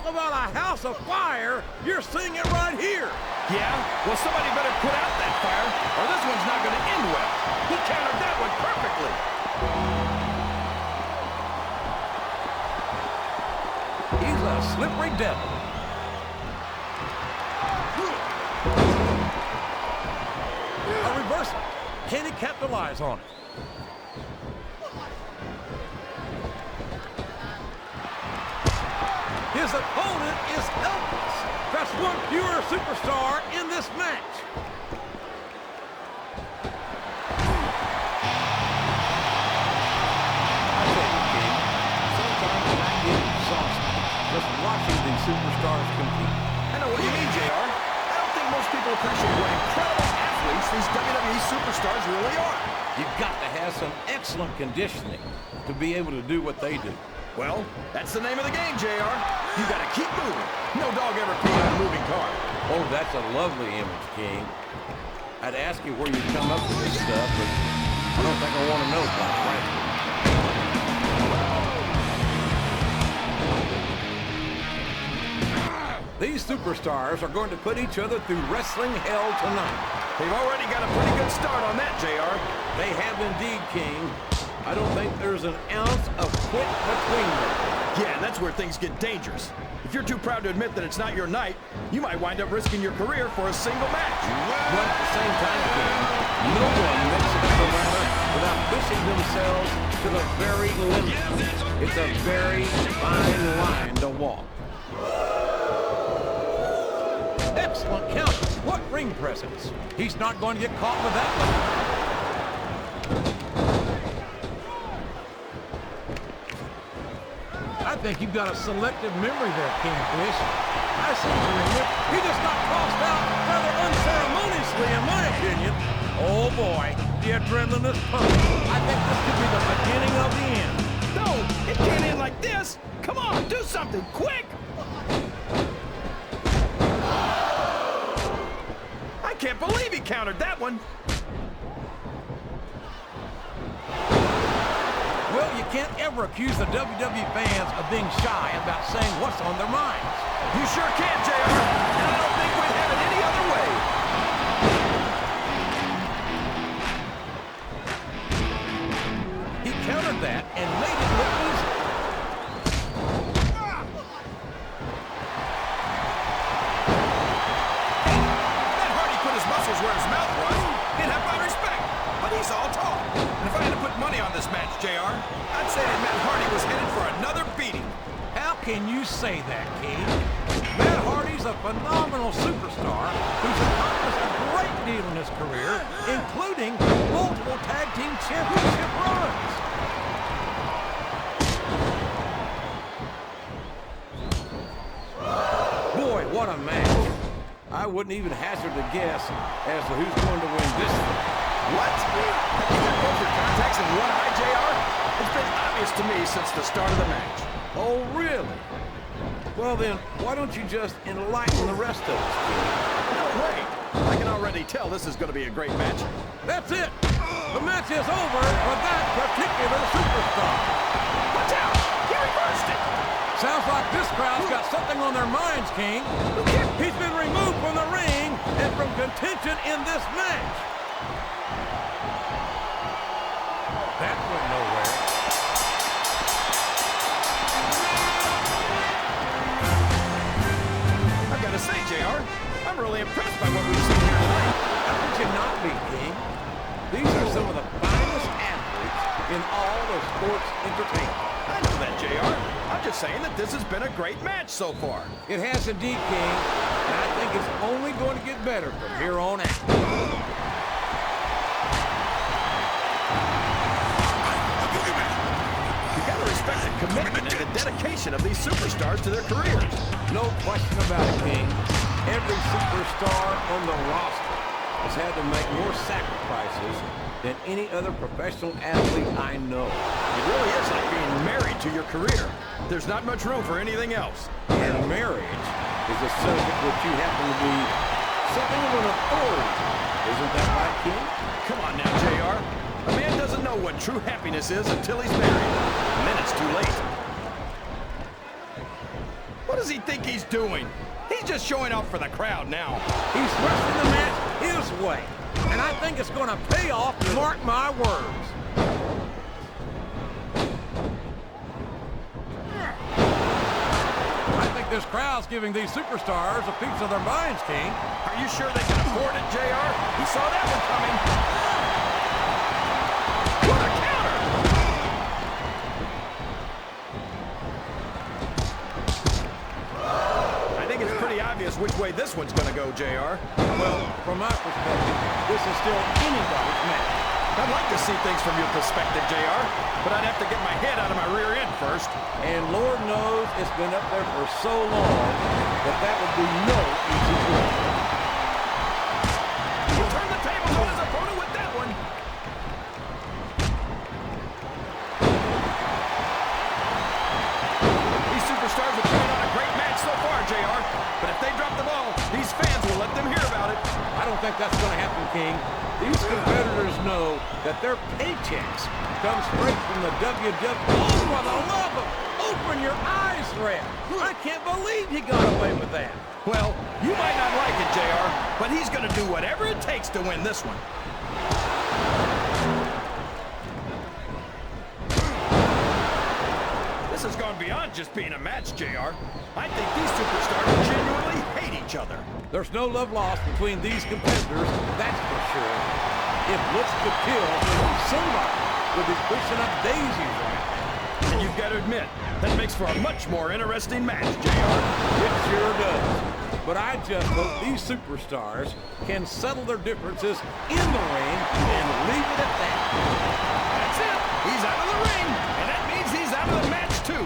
about a house of fire, you're seeing it right here. Yeah? Well, somebody better put out that fire, or this one's not going to end well. He countered that one perfectly. He's a slippery devil. A reversal. Can he capitalize on it? His opponent is helpless. That's one fewer superstar in this match. I tell you, King, sometimes I get exhausted just watching these superstars compete. I know what you mean, JR. I don't think most people appreciate what incredible athletes these WWE superstars really are. You've got to have some excellent conditioning to be able to do what they do. Well, that's the name of the game, JR. You gotta keep moving. No dog ever peed on a moving car. Oh, that's a lovely image, King. I'd ask you where you come up with this stuff, but I don't think I want to know, quite frankly. These superstars are going to put each other through wrestling hell tonight. They've already got a pretty good start on that, JR. They have indeed, King. I don't think there's an ounce of quit between them. Yeah, and that's where things get dangerous. If you're too proud to admit that it's not your night, you might wind up risking your career for a single match. But at the same time, King, no one makes it to the ladder without pushing themselves to the very limit. It's a very fine line to walk. Excellent counter. What ring presence. He's not going to get caught with that one. I think you've got a selective memory there, Kingfish. I seem to remember he just got tossed out rather unceremoniously, in my opinion. Oh boy, the adrenaline is pumping. I think this could be the beginning of the end. No, it can't end like this. Come on, do something, quick! I can't believe he countered that one. Well, you can't ever accuse the WWE fans of being shy about saying what's on their minds. You sure can, JR, and I don't think we'd have it any other way. He countered that and made it look easy. Matt Hardy put his muscles where his mouth was. He'd have my respect, but he's all talk. And if I had to put money on this match, JR, I'd say that Matt Hardy was headed for another beating. How can you say that, King? Matt Hardy's a phenomenal superstar who's accomplished a great deal in his career, including multiple tag team championship runs. Boy, what a match. I wouldn't even hazard a guess as to who's going to win this thing. What? Have you got both your contacts in one eye, JR? It's been obvious to me since the start of the match. Oh, really? Well then, why don't you just enlighten the rest of us, King? No way. I can already tell this is going to be a great match. That's it. The match is over for that particular superstar. Watch out! He reversed it! Sounds like this crowd's got something on their minds, King. He's been removed from the ring and from contention in this match. That went nowhere. I've got to say, JR, I'm really impressed by what we've seen here tonight. How could you not be, King? These are some of the finest athletes in all of sports entertainment. I know that, JR. I'm just saying that this has been a great match so far. It has indeed, King, and I think it's only going to get better from here on out. You gotta respect the commitment and the dedication of these superstars to their careers. No question about it, King. Every superstar on the roster has had to make more sacrifices than any other professional athlete I know. It really is like being married to your career. There's not much room for anything else. And marriage is a subject which you happen to be something of an authority. Isn't that right, King? Come on now, JR. A man doesn't know what true happiness is until he's married. And then it's too late. What does he think he's doing? He's just showing off for the crowd now. He's wrestling the match his way, and I think it's going to pay off, mark my words. I think this crowd's giving these superstars a piece of their minds, King. Are you sure they can afford it, JR? He saw that one coming. What a counter! I think it's pretty obvious which way this one's going to go, JR. Well, from my perspective, this is still anybody's match. I'd like to see things from your perspective, JR, but I'd have to get my head out of my rear end first. And Lord knows it's been up there for so long that that would be no easy work. He'll turn the tables on his opponent with that one. These superstars have put on a great match so far, JR, but if they drop the ball, these fans will let them hear about it. I don't think that's going to happen, King. These competitors know that their paychecks come straight from the WWE. Oh, for the love of open your eyes, Ref. I can't believe he got away with that. Well, you might not like it, JR, but he's going to do whatever it takes to win this one. This has gone beyond just being a match, JR. I think these superstars genuinely hate each other. There's no love lost between these competitors, that's for sure. If looks to kill, somebody will be pushing up daisies right now. And you've got to admit, that makes for a much more interesting match, JR. It sure does. But I just hope these superstars can settle their differences in the ring and leave it at that. That's it. He's out of the ring, and that means he's out of the match, too.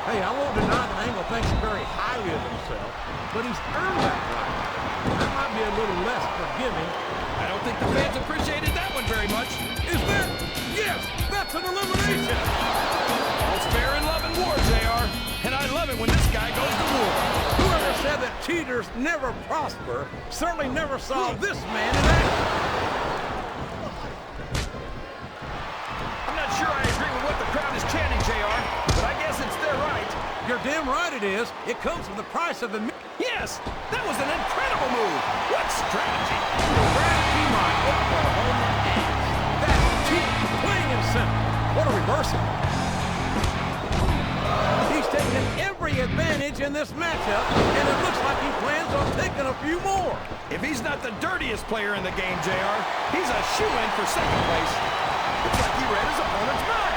Hey, I won't deny that Angle thinks very highly of himself, but he's earned that right. I might be a little less forgiving. I don't think the fans appreciated that one very much. Is that? Yes, that's an elimination. It's fair in love and war, JR, and I love it when this guy goes to war. Whoever said that cheaters never prosper certainly never saw this man in action. I'm not sure I agree with what the crowd is chanting, JR, but I guess it's their right. You're damn right it is. It comes with the price of admission. Yes, that was an incredible move. What strategy? Strategy, my Oklahoma ass. That's cheap, plain and simple. What a reversal. He's taken every advantage in this matchup, and it looks like he plans on taking a few more. If he's not the dirtiest player in the game, JR, he's a shoo-in for second place. Looks like he read his opponent's mind.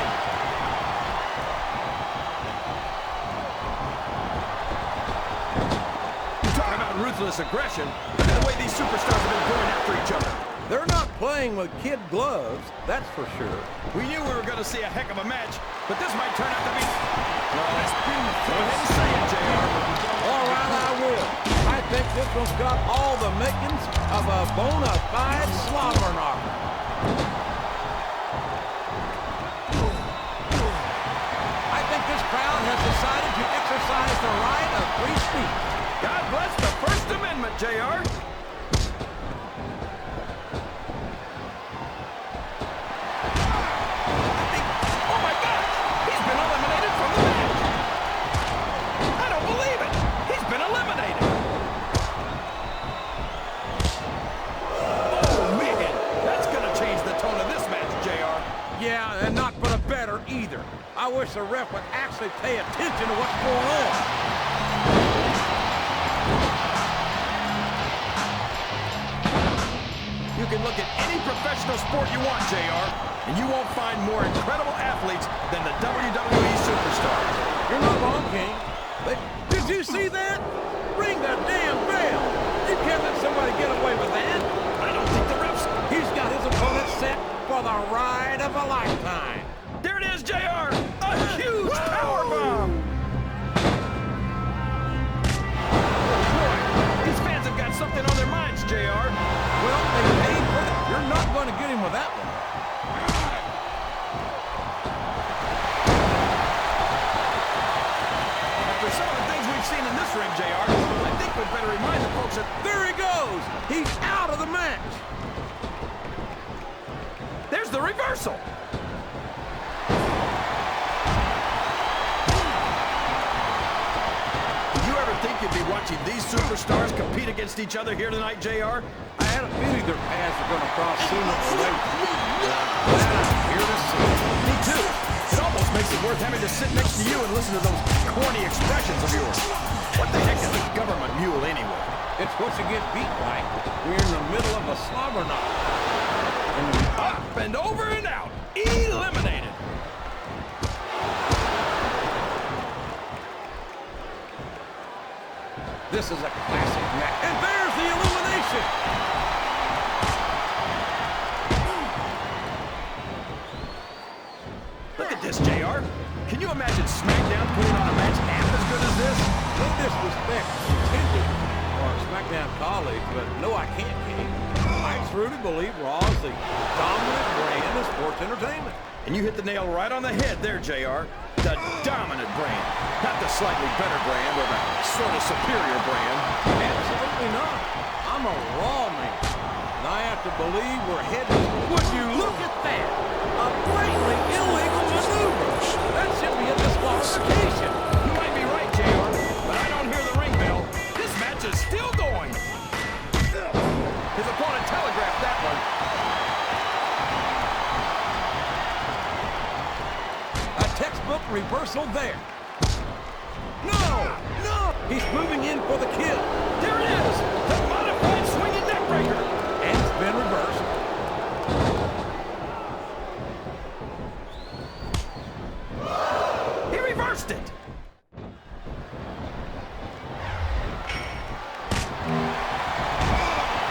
Talk about ruthless aggression. Look at the way these superstars have been going after each other. They're not playing with kid gloves, that's for sure. We knew we were going to see a heck of a match, but this might turn out to be... Well, go ahead and say it, JR. All right, I will. I think this one's got all the makings of a bona fide slobber knocker. I think this crowd has decided to exercise the right of free speech. God bless the First Amendment, JR. Yeah, and not for the better either. I wish the ref would actually pay attention to what's going on. You can look at any professional sport you want, JR, and you won't find more incredible athletes than the WWE superstars. You're not wrong, King. Did you see that? Ring the damn bell. You can't let somebody get away with that. I don't think the refs... He's got his opponent set for the ride of a lifetime. There it is, JR! A huge powerbomb! Oh, boy. These fans have got something on their minds, JR. Well, they paid for it. You're not going to get him with that one. After some of the things we've seen in this ring, JR, I think we'd better remind the folks that... There he goes! He's out of the match! There's the reversal! watching these superstars compete against each other here tonight, JR? I had a feeling their paths were going to cross sooner or later. Glad I'm here to see it. Me too. It almost makes it worth having to sit next to you and listen to those corny expressions of yours. What the heck is a government mule anyway? It's what you get beat like. We're in the middle of a slobber knot. Up and over and out. Eliminated. This is a classic match. And there's the elimination. Look at this, JR. Can you imagine SmackDown putting on a match half as good as this? No disrespect intended for our SmackDown colleagues, but no, I can't, King. I truly believe Raw is the dominant brand of sports entertainment. And you hit the nail right on the head there, JR. The dominant brand. Not the slightly better brand or the sort of superior brand. Absolutely not. I'm a Raw man. And I have to believe we're headed. Would you look at that? A blatantly illegal maneuver. That should be a disqualification. You might be right, JR, but I don't hear the ring bell. This match is still going. His opponent telegraphed that one. A textbook reversal there. No! No! He's moving in for the kill. There it is! The modified swinging neck breaker! And it's been reversed. He reversed it!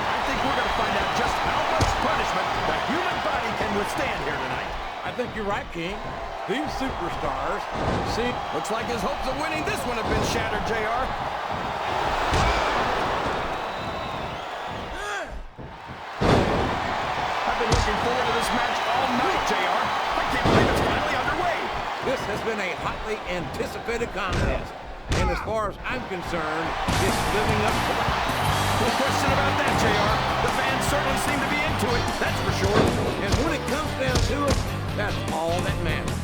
I think we're going to find out just how much punishment the human body can withstand here tonight. I think you're right, King. These superstars seem... Looks like his hopes of winning this one have been shattered, JR. I've been looking forward to this match all night, JR. I can't believe it's finally underway. This has been a hotly anticipated contest. And as far as I'm concerned, it's living up to the hype. No question about that, JR. The fans certainly seem to be into it, that's for sure. And when it comes down to it, that's all that matters.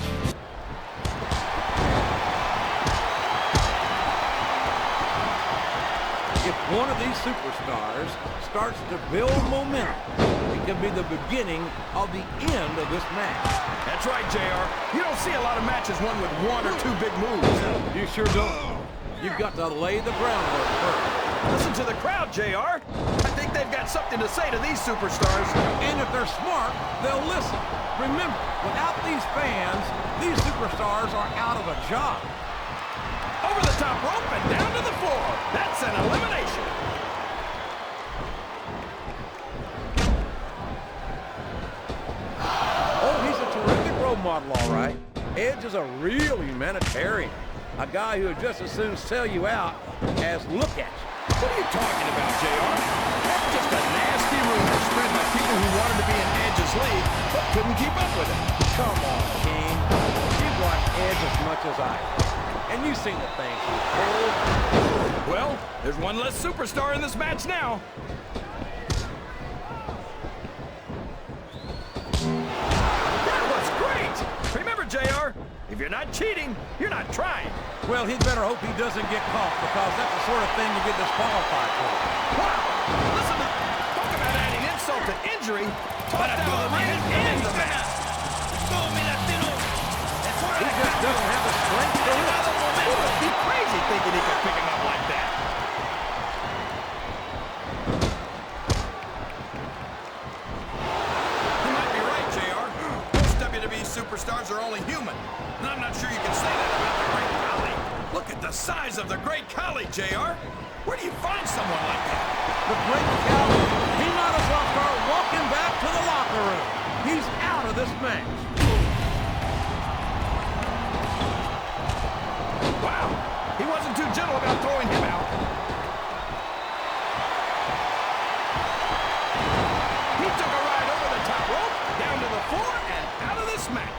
If one of these superstars starts to build momentum, it could be the beginning of the end of this match. That's right, JR. You don't see a lot of matches won with one or two big moves. You sure don't. You've got to lay the groundwork first. Listen to the crowd, JR. I think they've got something to say to these superstars. And if they're smart, they'll listen. Remember, without these fans, these superstars are out of a job. Over the top rope and down to the floor. That's an elimination. Oh, he's a terrific role model, all right. Edge is a real humanitarian. A guy who would just as soon sell you out as look at you. What are you talking about, JR? That's just a nasty rumor spread by people who wanted to be in Edge's league, but couldn't keep up with him. Come on, King. You've watched Edge as much as I have. And you've seen the things he's pulled. Well, there's one less superstar in this match now. That was great! Remember, JR, if you're not cheating, you're not trying. Well, he'd better hope he doesn't get caught, because that's the sort of thing you get disqualified for. Wow! Listen to... Talk about adding insult to injury. Tossed out of the ring and ends the match. He just doesn't have the strength to hit. He must be crazy thinking he could pick him up like that. You might be right, JR. Most WWE superstars are only human. And I'm not sure you can say that about the Great Khali. Look at the size of the Great Khali, JR. Where do you find someone like that? The Great Khali, he might as well start walking back to the locker room. He's out of this match. Wow, he wasn't too gentle about throwing him out. He took a ride over the top rope, down to the floor, and out of this match.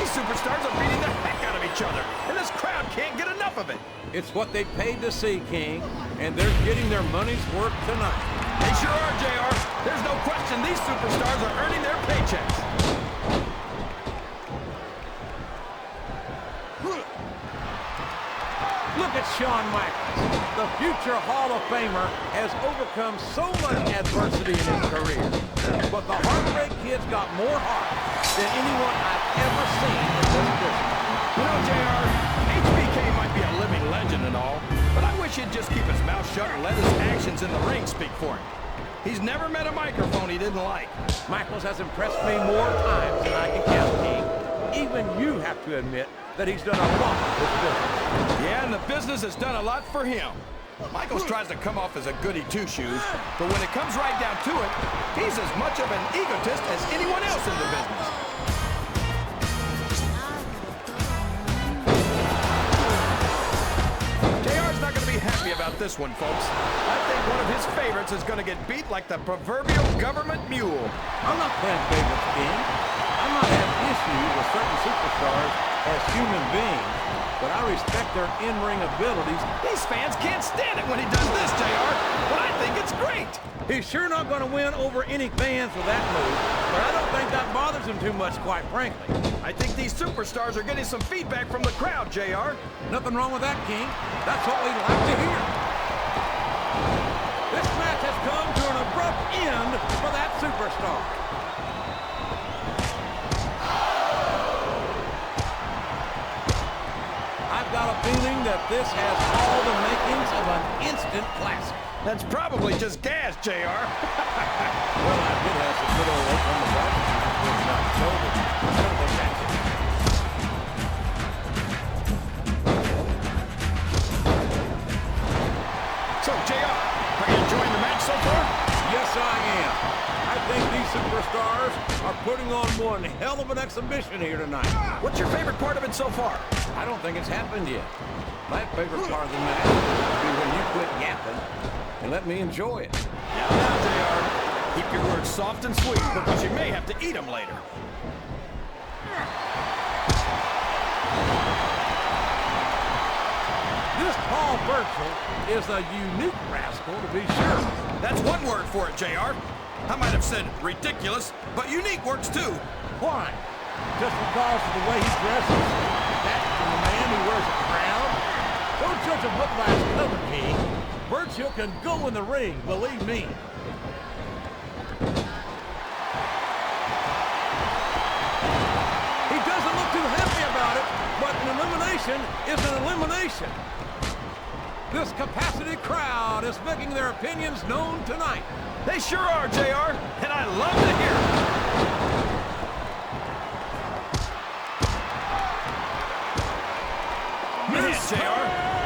These superstars are beating the heck out of each other, and this crowd can't get enough of it. It's what they paid to see, King, and they're getting their money's worth tonight. They sure are, JR. There's no question these superstars are earning their paychecks. Shawn Michaels, the future Hall of Famer, has overcome so much adversity in his career. But the Heartbreak Kid's got more heart than anyone I've ever seen in this business. You know, JR, HBK might be a living legend and all, but I wish he'd just keep his mouth shut and let his actions in the ring speak for him. He's never met a microphone he didn't like. Michaels has impressed me more times than I can count, King. Even you have to admit that he's done a lot with this business. Yeah, and the business has done a lot for him. Michaels tries to come off as a goody two-shoes, but when it comes right down to it, he's as much of an egotist as anyone else in the business. JR's not going to be happy about this one, folks. I think one of his favorites is going to get beat like the proverbial government mule. I'm not playing favorites, King. I might have issues with certain superstars as human beings, but I respect their in-ring abilities. These fans can't stand it when he does this, JR, but I think it's great. He's sure not going to win over any fans with that move, but I don't think that bothers him too much, quite frankly. I think these superstars are getting some feedback from the crowd, JR. Nothing wrong with that, King. That's what we like to hear. This match has come to an abrupt end for that superstar. I've got a feeling that this has all the makings of an instant classic. That's probably just gas, JR. Well, I did have some good old look on the back. I don't think that's it. So, JR, are you enjoying the match so far? Yes, I am. I think these superstars are putting on one hell of an exhibition here tonight. What's your favorite part of it so far? I don't think it's happened yet. My favorite part of the match would be when you quit yapping and let me enjoy it. Now, JR, keep your words soft and sweet because you may have to eat them later. This Paul Burchill is a unique rascal, to be sure. That's one word for it, JR. I might have said ridiculous, but unique works too. Why? Just because of the way he dresses? That from the man who wears a crown? Don't judge a book by his cover, King. Burchill can go in the ring, believe me. He doesn't look too happy about it, but an elimination is an elimination. This capacity crowd is making their opinions known tonight. They sure are, JR, and I love to hear it. Man, JR,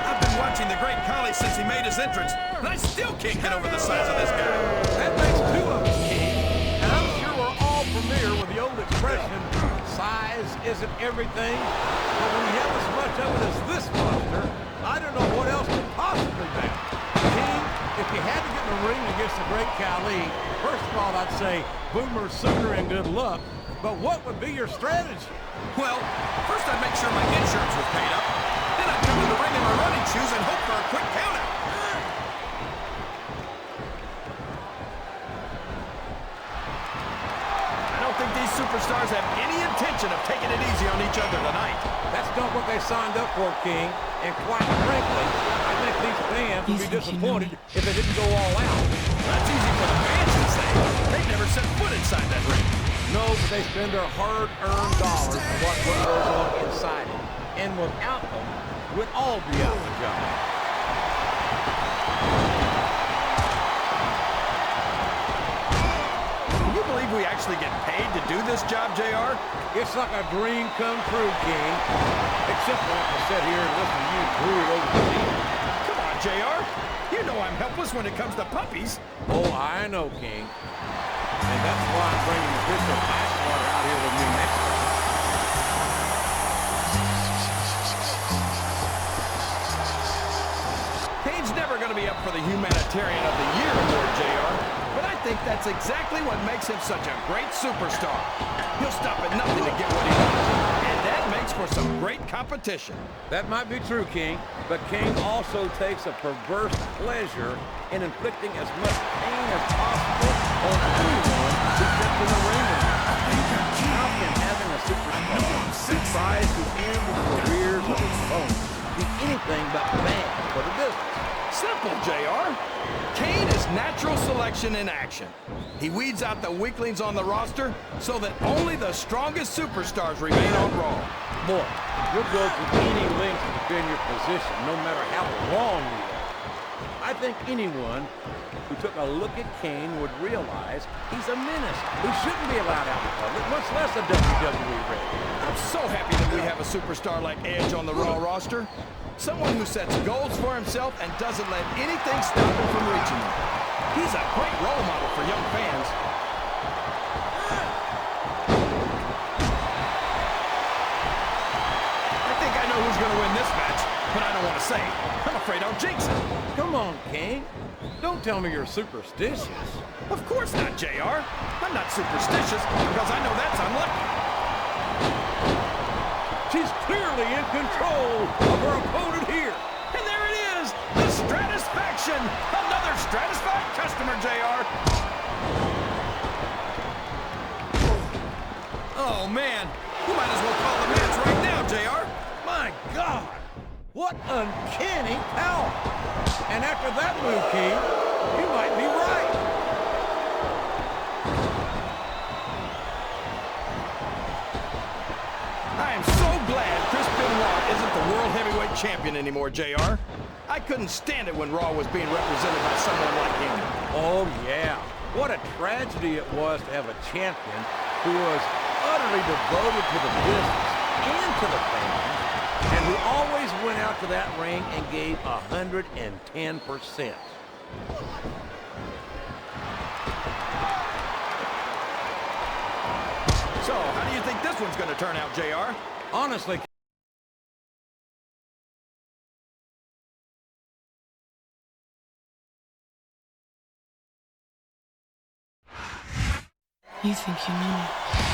I've been watching the Great Khali since he made his entrance, and I still can't get over the size of this guy. That makes two of us, King. And I'm sure we're all familiar with the old expression, size isn't everything. But when you have as much of it as this monster, I don't know what else could possibly be. King, if you had to get in the ring against the Great Khali, first of all, I'd say Boomer Sooner and good luck. But what would be your strategy? Well, first I'd make sure my insurance was paid up. Then I'd come to the ring in my running shoes and hope for a quick countout. I don't think these superstars have any intention of taking it easy on each other tonight. That's not what they signed up for, King. And quite frankly, I think these fans would be disappointed if they didn't go all out. That's easy for the fans to say. They've never set foot inside that ring. No, but they spend their hard-earned dollars for what goes on inside it. And without them, we'd all be out of a job. Can you believe we actually get paid to do this job, JR? It's like a dream come true, King. Except when I have to sit here and listen to you brood over the TV. Come on, JR. You know I'm helpless when it comes to puppies. Oh, I know, King. And that's why I'm bringing the official ice water out here with me next time. Kane's never going to be up for the Humanitarian of the Year award, JR. But I think that's exactly what makes him such a great superstar. He'll stop at nothing to get what he wants. And that makes for some great competition. That might be true, King, but King also takes a perverse pleasure in inflicting as much pain as possible on anyone who gets in the ring with him. How can having a superstar who tries to end the careers of his opponents be anything but bad for the competition in action. He weeds out the weaklings on the roster so that only the strongest superstars remain on Raw. Boy, you'll go to any length to defend your position, no matter how wrong you are. I think anyone who took a look at Kane would realize he's a menace who shouldn't be allowed out in public, much less a WWE regular. I'm so happy that we have a superstar like Edge on the Raw roster. Someone who sets goals for himself and doesn't let anything stop him from reaching them. He's a great role model for young fans. I think I know who's going to win this match, but I don't want to say it. I'm afraid I'll jinx it. Come on, Kane. Don't tell me you're superstitious. Of course not, JR. I'm not superstitious because I know that's unlucky. She's clearly in control of her opponent here. And there it is, the Stratisfaction. Another stratified customer, JR. Oh, man. You might as well call the match right now, JR. My God, what uncanny power. And after that move, King, you might be right. I am so glad Chris Benoit isn't the World Heavyweight Champion anymore, JR. I couldn't stand it when Raw was being represented by someone like him. Oh, yeah. What a tragedy it was to have a champion who was utterly devoted to the business and to the fans, and who always went out to that ring and gave 110%. So, how do you think this one's going to turn out, JR? Honestly, You think you know me?